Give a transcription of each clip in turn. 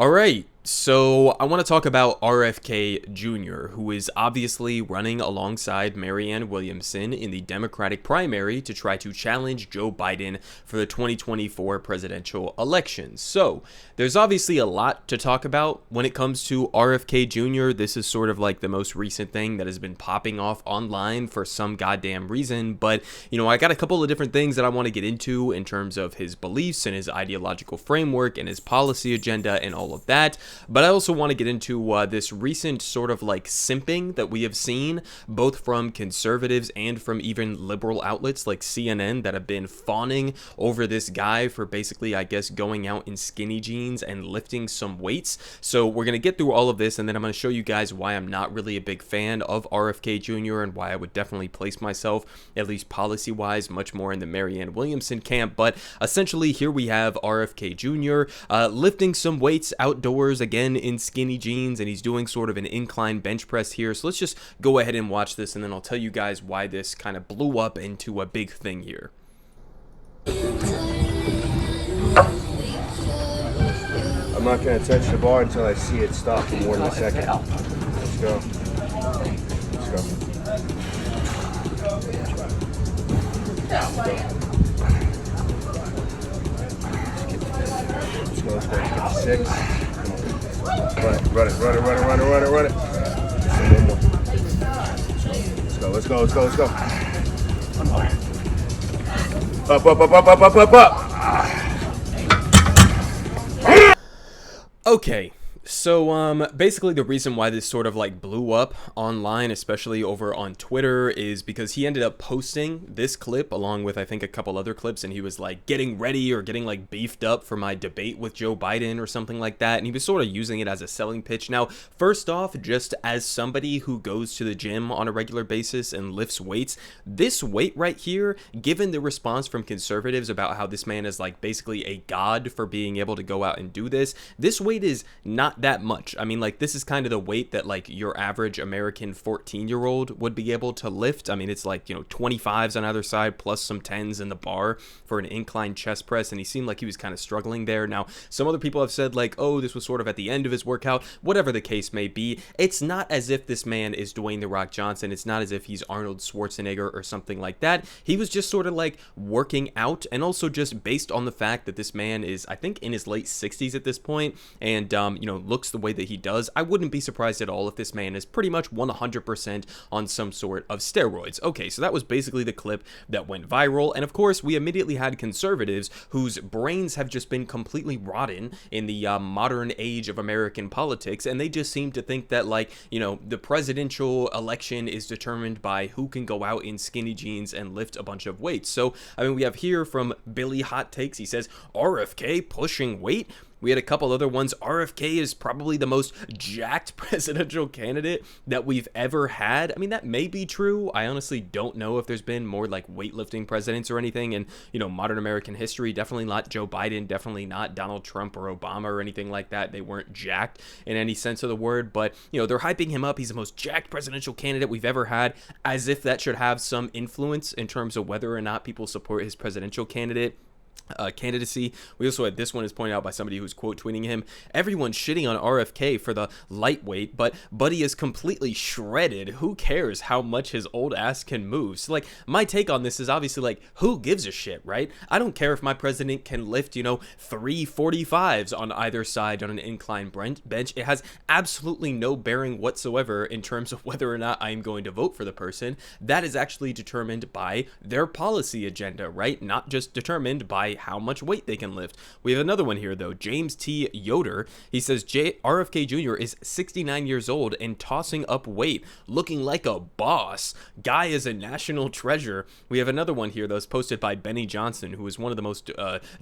All right, so I want to talk about RFK Jr., who is obviously running alongside Marianne Williamson in the Democratic primary to try to challenge Joe Biden for the 2024 presidential election. So there's obviously a lot to talk about when it comes to RFK Jr. This is sort of like the most recent thing that has been popping off online for some goddamn reason. But, I got a couple of different things that I want to get into in terms of his beliefs and his ideological framework and his policy agenda and all of that. But I also want to get into this recent sort of like simping that we have seen both from conservatives and from even liberal outlets like CNN that have been fawning over this guy for basically, I guess, going out in skinny jeans and lifting some weights. So we're going to get through all of this, and then I'm going to show you guys why I'm not really a big fan of RFK Jr. and why I would definitely place myself, at least policy-wise, much more in the Marianne Williamson camp. But essentially, here we have RFK Jr. Lifting some weights outdoors, again in skinny jeans, and he's doing sort of an incline bench press here. So let's just go ahead and watch this, and then I'll tell you guys why this kind of blew up into a big thing here. I'm not going to touch the bar until I see it stop for more than a second. Let's go. Let's go. Let's go. Get to 6. Run it. One more. Let's go. Up. Okay, so basically the reason why this sort of like blew up online, especially over on Twitter, is because he ended up posting this clip along with I think a couple other clips, and he was like getting ready or getting like beefed up for my debate with Joe Biden or something like that, and he was sort of using it as a selling pitch. Now, first off, just as somebody who goes to the gym on a regular basis and lifts weights, this weight right here, given the response from conservatives about how this man is like basically a god for being able to go out and do this weight is not that much. I mean, like, this is kind of the weight that like your average American 14-year-old would be able to lift. I mean, it's like, 25s on either side plus some 10s in the bar for an incline chest press, and he seemed like he was kind of struggling there. Now, some other people have said like, oh, this was sort of at the end of his workout. Whatever the case may be, it's not as if this man is Dwayne "The Rock" Johnson. It's not as if he's Arnold Schwarzenegger or something like that. He was just sort of like working out, and also just based on the fact that this man is, I think, in his late 60s at this point, and looks the way that he does, I wouldn't be surprised at all if this man is pretty much 100% on some sort of steroids. Okay, so that was basically the clip that went viral, and of course we immediately had conservatives whose brains have just been completely rotten in the modern age of American politics, and they just seem to think that like, the presidential election is determined by who can go out in skinny jeans and lift a bunch of weights. So, I mean, we have here from Billy Hot Takes, he says, RFK pushing weight? We had a couple other ones. RFK is probably the most jacked presidential candidate that we've ever had. I mean, that may be true. I honestly don't know if there's been more like weightlifting presidents or anything in, modern American history. Definitely not Joe Biden. Definitely not Donald Trump or Obama or anything like that. They weren't jacked in any sense of the word. But, they're hyping him up. He's the most jacked presidential candidate we've ever had, as if that should have some influence in terms of whether or not people support his presidential candidacy. We also had this one is pointed out by somebody who's quote tweeting him. Everyone's shitting on RFK for the lightweight, but Buddy is completely shredded. Who cares how much his old ass can move? So like, my take on this is obviously like, who gives a shit, right? I don't care if my president can lift, 345s on either side on an incline bench. It has absolutely no bearing whatsoever in terms of whether or not I'm going to vote for the person. That is actually determined by their policy agenda, right? Not just determined by how much weight they can lift. We have another one here though. James T. Yoder, he says RFK Jr. is 69 years old and tossing up weight, looking like a boss. Guy is a national treasure. We have another one here that was posted by Benny Johnson, who is one of the most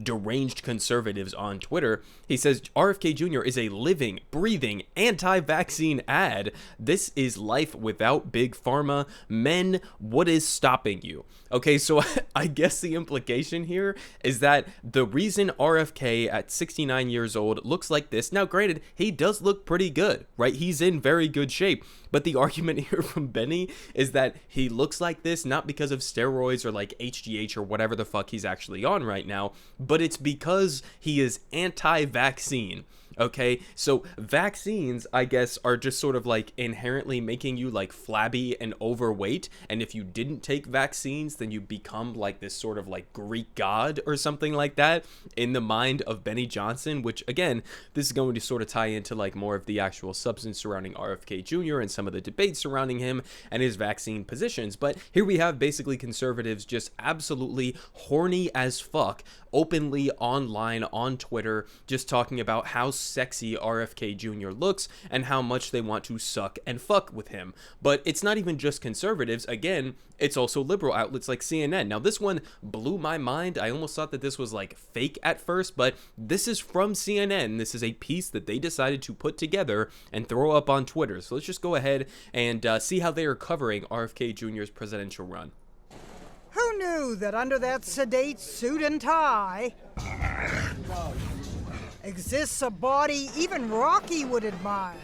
deranged conservatives on Twitter. He says RFK Jr. is a living, breathing, anti-vaccine ad. This is life without big pharma. Men, what is stopping you? Okay, so I guess the implication here is that the reason RFK at 69 years old looks like this, now granted, he does look pretty good, right? He's in very good shape, but the argument here from Benny is that he looks like this not because of steroids or like HGH or whatever the fuck he's actually on right now, but it's because he is anti-vaccine. Okay, so vaccines, I guess, are just sort of like inherently making you like flabby and overweight. And if you didn't take vaccines, then you become like this sort of like Greek god or something like that in the mind of Benny Johnson, which again, this is going to sort of tie into like more of the actual substance surrounding RFK Jr. and some of the debates surrounding him and his vaccine positions. But here we have basically conservatives just absolutely horny as fuck, openly online on Twitter, just talking about how sexy RFK Jr. looks and how much they want to suck and fuck with him. But it's not even just conservatives. Again, it's also liberal outlets like CNN. Now, this one blew my mind. I almost thought that this was like fake at first, but this is from CNN. This is a piece that they decided to put together and throw up on Twitter. So let's just go ahead and see how they are covering RFK Jr.'s presidential run. Who knew that under that sedate suit and tie exists a body even Rocky would admire?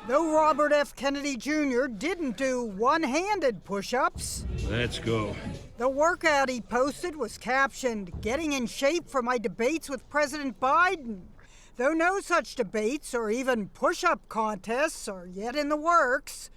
Though Robert F. Kennedy Jr. didn't do one-handed push-ups. Let's go. The workout he posted was captioned, "Getting in shape for my debates with President Biden." Though no such debates or even push-up contests are yet in the works,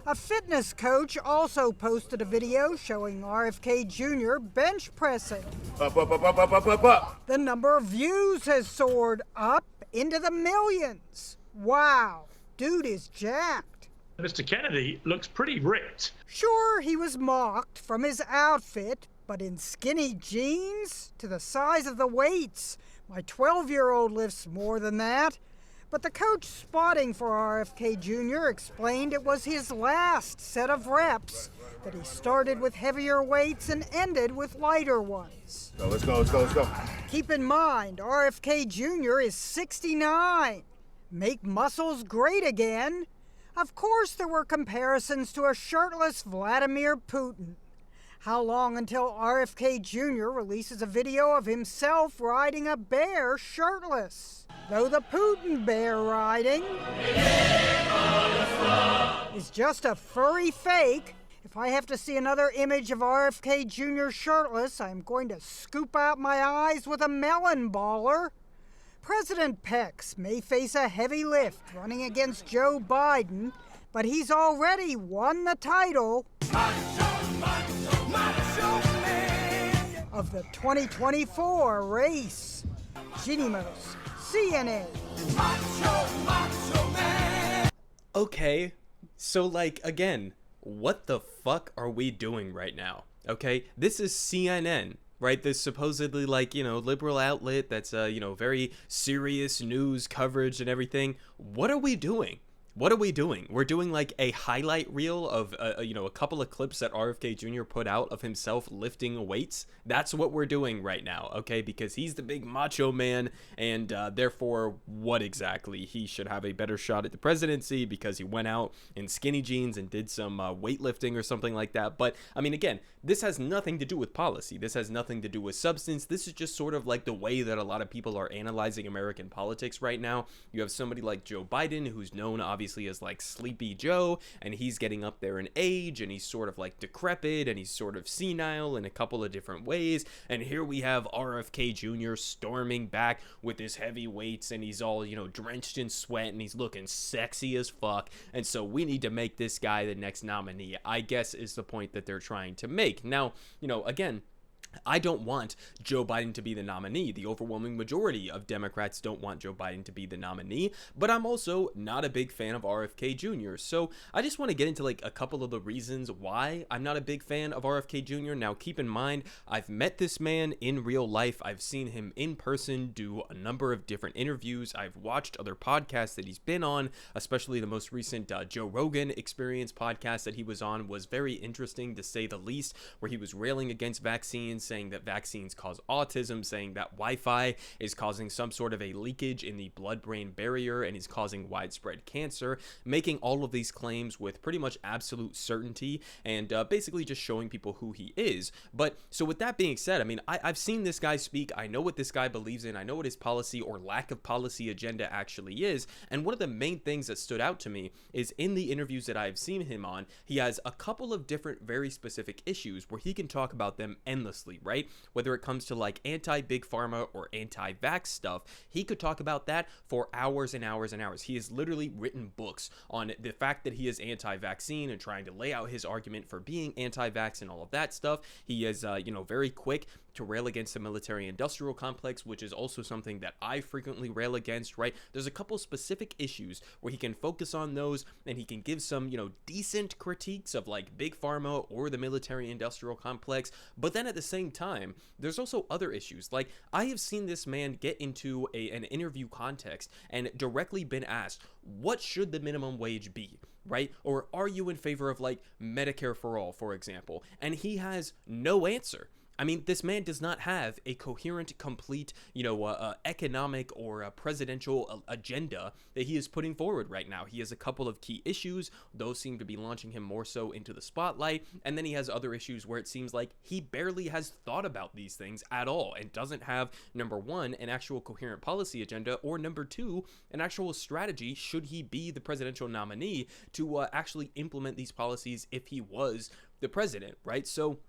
a fitness coach also posted a video showing RFK Jr. bench pressing. Up, up, up, up, up, up, up, up. The number of views has soared up into the millions. Wow, dude is jacked. Mr. Kennedy looks pretty ripped. Sure, he was mocked from his outfit, but in skinny jeans to the size of the weights. My 12-year-old lifts more than that. But the coach spotting for RFK Jr. explained it was his last set of reps, that he started with heavier weights and ended with lighter ones. Let's go, let's go, let's go. Keep in mind, RFK Jr. is 69. Make muscles great again. Of course there were comparisons to a shirtless Vladimir Putin. How long until RFK Jr. releases a video of himself riding a bear shirtless? Though the Putin bear riding is just a furry fake, if I have to see another image of RFK Jr. shirtless, I'm going to scoop out my eyes with a melon baller. President Pex may face a heavy lift running against Joe Biden, but he's already won the title of the 2024 race. Ginimos, CNN. Okay, so like, again, what the fuck are we doing right now? Okay, this is CNN, right? This supposedly like, liberal outlet that's, very serious news coverage and everything. What are we doing? What are we doing? We're doing like a highlight reel of, a couple of clips that RFK Jr. put out of himself lifting weights. That's what we're doing right now, okay? Because he's the big macho man, and therefore, what exactly? He should have a better shot at the presidency because he went out in skinny jeans and did some weightlifting or something like that. But, I mean, again, this has nothing to do with policy. This has nothing to do with substance. This is just sort of like the way that a lot of people are analyzing American politics right now. You have somebody like Joe Biden, who's known, obviously, as like Sleepy Joe, and he's getting up there in age, and he's sort of like decrepit, and he's sort of senile in a couple of different ways. And here we have RFK Jr. storming back with his heavy weights, and he's all, drenched in sweat, and he's looking sexy as fuck. And so we need to make this guy the next nominee, I guess, is the point that they're trying to make. Now, again, I don't want Joe Biden to be the nominee. The overwhelming majority of Democrats don't want Joe Biden to be the nominee, but I'm also not a big fan of RFK Jr. So I just want to get into like a couple of the reasons why I'm not a big fan of RFK Jr. Now, keep in mind, I've met this man in real life. I've seen him in person do a number of different interviews. I've watched other podcasts that he's been on, especially the most recent Joe Rogan Experience podcast that he was on was very interesting, to say the least, where he was railing against vaccines, saying that vaccines cause autism, saying that Wi-Fi is causing some sort of a leakage in the blood-brain barrier and is causing widespread cancer, making all of these claims with pretty much absolute certainty and basically just showing people who he is. But so with that being said, I mean, I've seen this guy speak. I know what this guy believes in. I know what his policy or lack of policy agenda actually is. And one of the main things that stood out to me is in the interviews that I've seen him on, he has a couple of different very specific issues where he can talk about them endlessly. Kingsley, right? Whether it comes to like anti-big pharma or anti-vax stuff, he could talk about that for hours and hours and hours. He has literally written books on the fact that he is anti-vaccine and trying to lay out his argument for being anti-vax and all of that stuff. He is, very quick to rail against the military-industrial complex, which is also something that I frequently rail against, right? There's a couple specific issues where he can focus on those, and he can give some, decent critiques of like big pharma or the military-industrial complex. But then at the same time, there's also other issues. Like, I have seen this man get into an interview context and directly been asked, what should the minimum wage be, right? Or are you in favor of like Medicare for all, for example? And he has no answer. I mean, this man does not have a coherent, complete, economic or presidential agenda that he is putting forward right now. He has a couple of key issues. Those seem to be launching him more so into the spotlight. And then he has other issues where it seems like he barely has thought about these things at all and doesn't have, number one, an actual coherent policy agenda, or number two, an actual strategy should he be the presidential nominee to actually implement these policies if he was the president, right? So,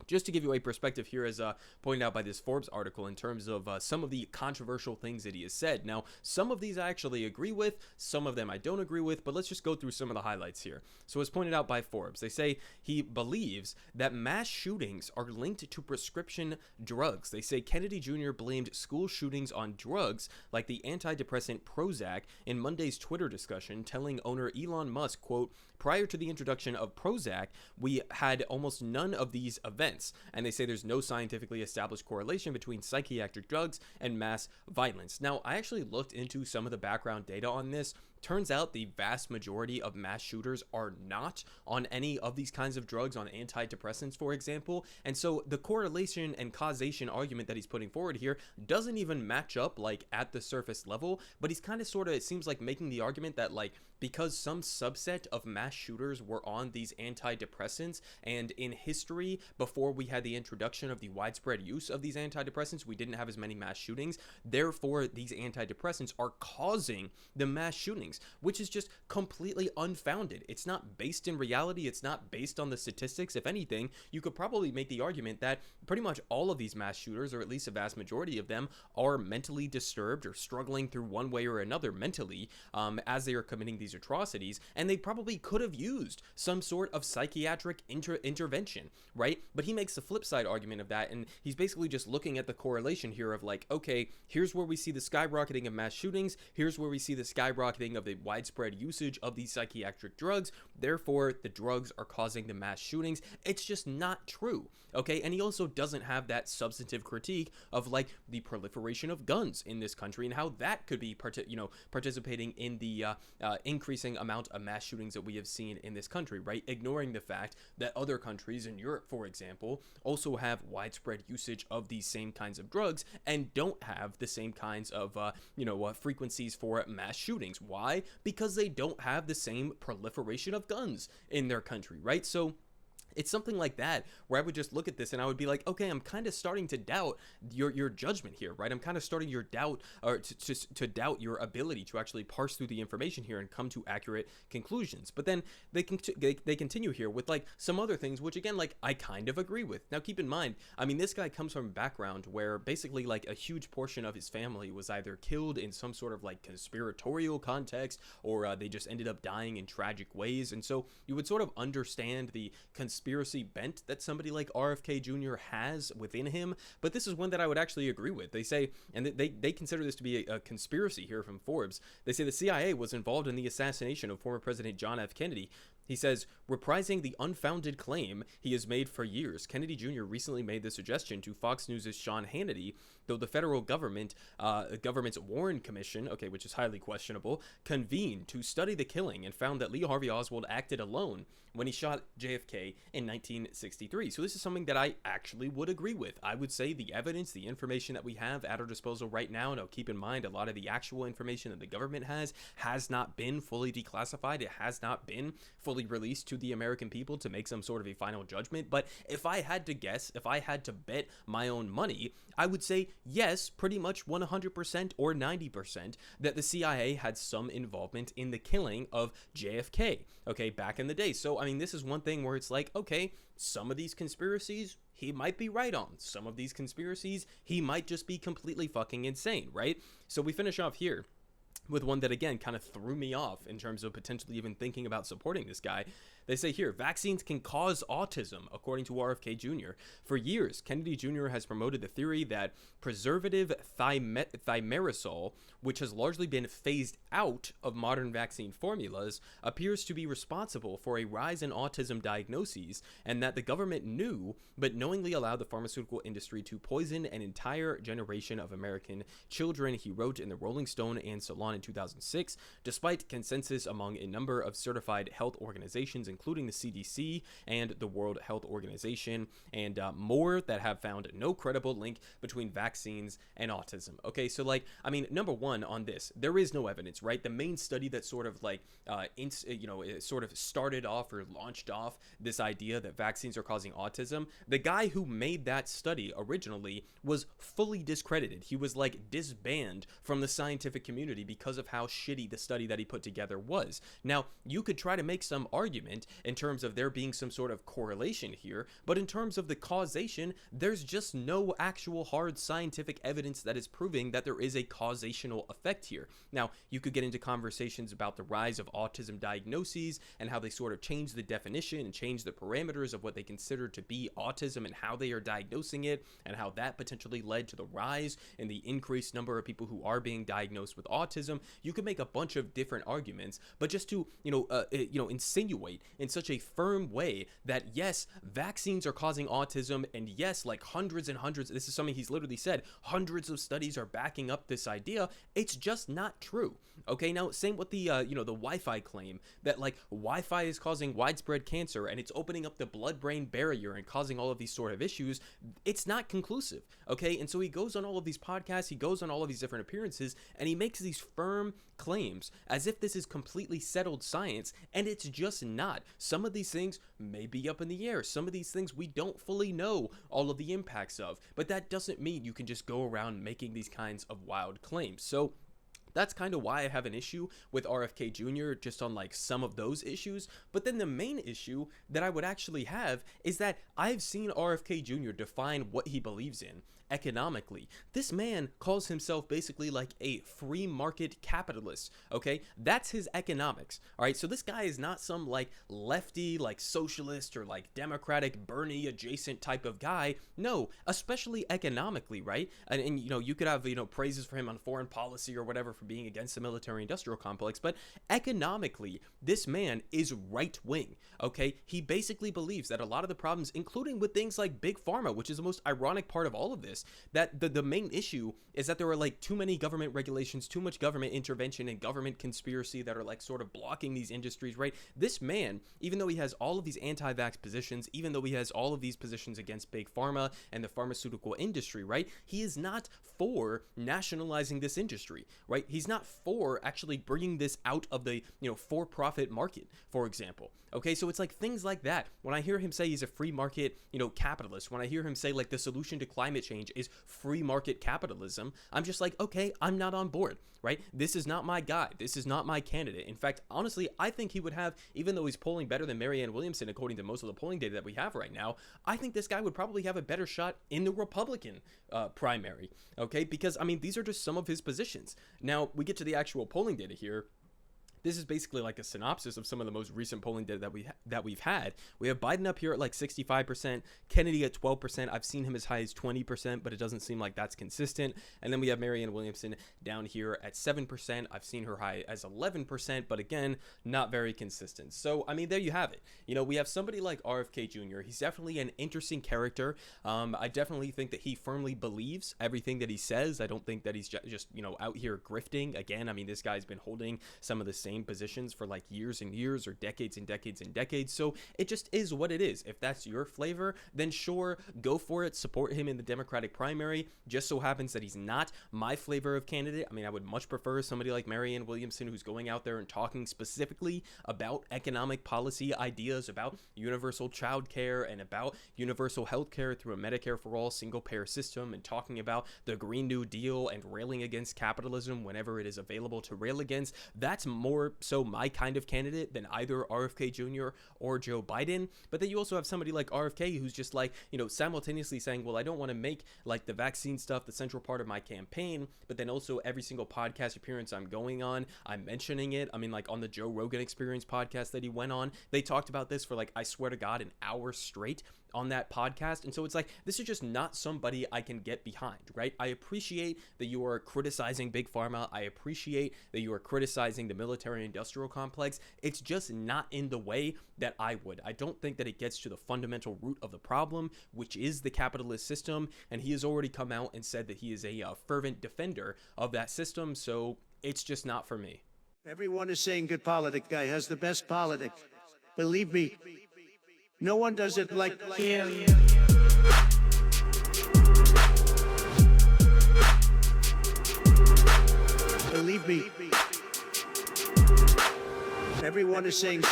just to give you a perspective here, as pointed out by this Forbes article, in terms of some of the controversial things that he has said. Now, some of these I actually agree with, some of them I don't agree with, but let's just go through some of the highlights here. So as pointed out by Forbes, they say he believes that mass shootings are linked to prescription drugs. They say Kennedy Jr. blamed school shootings on drugs like the antidepressant Prozac in Monday's Twitter discussion, telling owner Elon Musk, quote, prior to the introduction of Prozac, we had almost none of these events. And they say there's no scientifically established correlation between psychiatric drugs and mass violence. Now, I actually looked into some of the background data on this. Turns out the vast majority of mass shooters are not on any of these kinds of drugs, on antidepressants, for example. And so the correlation and causation argument that he's putting forward here doesn't even match up like at the surface level, but he's kind of sort of, it seems like, making the argument that like because some subset of mass shooters were on these antidepressants, and in history before we had the introduction of the widespread use of these antidepressants, we didn't have as many mass shootings. Therefore, these antidepressants are causing the mass shootings, which is just completely unfounded. It's not based in reality. It's not based on the statistics. If anything, you could probably make the argument that pretty much all of these mass shooters, or at least a vast majority of them, are mentally disturbed or struggling through one way or another mentally as they are committing these atrocities, and they probably could have used some sort of psychiatric intervention, right? But he makes the flip side argument of that, and he's basically just looking at the correlation here of like, okay, here's where we see the skyrocketing of mass shootings, here's where we see the skyrocketing of the widespread usage of these psychiatric drugs, therefore the drugs are causing the mass shootings. It's just not true, okay? And he also doesn't have that substantive critique of like the proliferation of guns in this country and how that could be participating in the increasing amount of mass shootings that we have seen in this country, right? Ignoring the fact that other countries in Europe, for example, also have widespread usage of these same kinds of drugs and don't have the same kinds of frequencies for mass shootings. Why? Because they don't have the same proliferation of guns in their country, right? So it's something like that where I would just look at this and I would be like, okay, I'm kind of starting to doubt your judgment here, right? I'm kind of starting your doubt, or to doubt your ability to actually parse through the information here and come to accurate conclusions. But then they continue here with like some other things, which again, like I kind of agree with. Now, keep in mind, I mean, this guy comes from a background where basically like a huge portion of his family was either killed in some sort of like conspiratorial context, or they just ended up dying in tragic ways. And so you would sort of understand the conspiracy bent that somebody like RFK Jr. has within him, but this is one that I would actually agree with. They say, and they consider this to be a conspiracy here from Forbes. They say the CIA was involved in the assassination of former President John F. Kennedy. He says, reprising the unfounded claim he has made for years, Kennedy Jr. recently made the suggestion to Fox News' Sean Hannity, though the federal government's Warren Commission, okay, which is highly questionable, convened to study the killing and found that Lee Harvey Oswald acted alone when he shot JFK in 1963. So this is something that I actually would agree with. I would say the evidence, the information that we have at our disposal right now, now keep in mind a lot of the actual information that the government has not been fully declassified. It has not been fully released to the American people to make some sort of a final judgment. But if I had to guess, if I had to bet my own money, I would say yes, pretty much 100% or 90% that the CIA had some involvement in the killing of JFK, okay, back in the day. So, I mean, this is one thing where it's like, okay, some of these conspiracies he might be right on. Some of these conspiracies he might just be completely fucking insane, right? So we finish off here with one that, again, kind of threw me off in terms of potentially even thinking about supporting this guy. They say here, vaccines can cause autism, according to RFK Jr. For years, Kennedy Jr. has promoted the theory that preservative thimerosal, which has largely been phased out of modern vaccine formulas, appears to be responsible for a rise in autism diagnoses, and that the government knew, but knowingly allowed the pharmaceutical industry to poison an entire generation of American children, he wrote in the Rolling Stone and Salon in 2006, despite consensus among a number of certified health organizations, including the CDC and the World Health Organization, and more, that have found no credible link between vaccines and autism. Okay, so like, I mean, number one on this, there is no evidence, right? The main study that sort of like, it sort of started off or launched off this idea that vaccines are causing autism, the guy who made that study originally was fully discredited. He was like disbanded from the scientific community because of how shitty the study that he put together was. Now, you could try to make some argument in terms of there being some sort of correlation here, but in terms of the causation, there's just no actual hard scientific evidence that is proving that there is a causational effect here. Now, you could get into conversations about the rise of autism diagnoses and how they sort of change the definition and change the parameters of what they consider to be autism and how they are diagnosing it, and how that potentially led to the rise in the increased number of people who are being diagnosed with autism. You could make a bunch of different arguments, but just to insinuate in such a firm way that yes, vaccines are causing autism, and yes, like hundreds and hundreds, this is something he's literally said, hundreds of studies are backing up this idea, it's just not true. Okay, now same with the the Wi-Fi claim that like Wi-Fi is causing widespread cancer and it's opening up the blood-brain barrier and causing all of these sort of issues. It's not conclusive. Okay, and so he goes on all of these podcasts, he goes on all of these different appearances, and he makes these firm claims as if this is completely settled science, and it's just not. Some of these things may be up in the air. Some of these things we don't fully know all of the impacts of, but that doesn't mean you can just go around making these kinds of wild claims. So that's kind of why I have an issue with RFK Jr. just on like some of those issues. But then the main issue that I would actually have is that I've seen RFK Jr. define what he believes in economically. This man calls himself basically like a free market capitalist. Okay, that's his economics. All right, so this guy is not some like lefty, like socialist or like Democratic Bernie adjacent type of guy. No, especially economically, right? And you could have praises for him on foreign policy or whatever for being against the military industrial complex, but economically, this man is right wing. Okay, he basically believes that a lot of the problems, including with things like big pharma, which is the most ironic part of all of this, that the main issue is that there are like too many government regulations, too much government intervention and government conspiracy that are like sort of blocking these industries, right? This man, even though he has all of these anti-vax positions, even though he has all of these positions against big pharma and the pharmaceutical industry, right? He is not for nationalizing this industry, right? He's not for actually bringing this out of the, for-profit market, for example. Okay, so it's like things like that. When I hear him say he's a free market, capitalist, when I hear him say like the solution to climate change is free market capitalism, I'm just like, okay, I'm not on board, right? This is not my guy. This is not my candidate. In fact, honestly, I think he would have, even though he's polling better than Marianne Williamson, according to most of the polling data that we have right now, I think this guy would probably have a better shot in the Republican primary, okay? Because, I mean, these are just some of his positions. Now, we get to the actual polling data here. This is basically like a synopsis of some of the most recent polling data that we've had. We have Biden up here at like 65%, Kennedy at 12%. I've seen him as high as 20%, but it doesn't seem like that's consistent. And then we have Marianne Williamson down here at 7%. I've seen her high as 11%, but again, not very consistent. So, I mean, there you have it. We have somebody like RFK Jr. He's definitely an interesting character. I definitely think that he firmly believes everything that he says. I don't think that he's just out here grifting. Again, I mean, this guy's been holding some of the same same positions for like years and years or decades and decades and decades. So it just is what it is. If that's your flavor, then sure, go for it. Support him in the Democratic primary. Just so happens that he's not my flavor of candidate. I mean, I would much prefer somebody like Marianne Williamson, who's going out there and talking specifically about economic policy ideas, about universal child care and about universal health care through a Medicare for all single payer system, and talking about the Green New Deal and railing against capitalism whenever it is available to rail against. That's more so my kind of candidate than either RFK Jr. or Joe Biden. But then you also have somebody like RFK who's just like, you know, simultaneously saying, well, I don't want to make like the vaccine stuff the central part of my campaign, but then also every single podcast appearance I'm going on, I'm mentioning it. I mean, like on the Joe Rogan Experience podcast that he went on, they talked about this for like, I swear to God, an hour straight on that podcast. And so it's like, this is just not somebody I can get behind, right? I appreciate that you are criticizing Big Pharma. I appreciate that you are criticizing the military industrial complex. It's just not in the way that I would. I don't think that it gets to the fundamental root of the problem, which is the capitalist system. And he has already come out and said that he is a fervent defender of that system. So it's just not for me. Everyone is saying GoodPoliticGuy has the best politics. Believe me, no one does it like him. Believe me, everyone is saying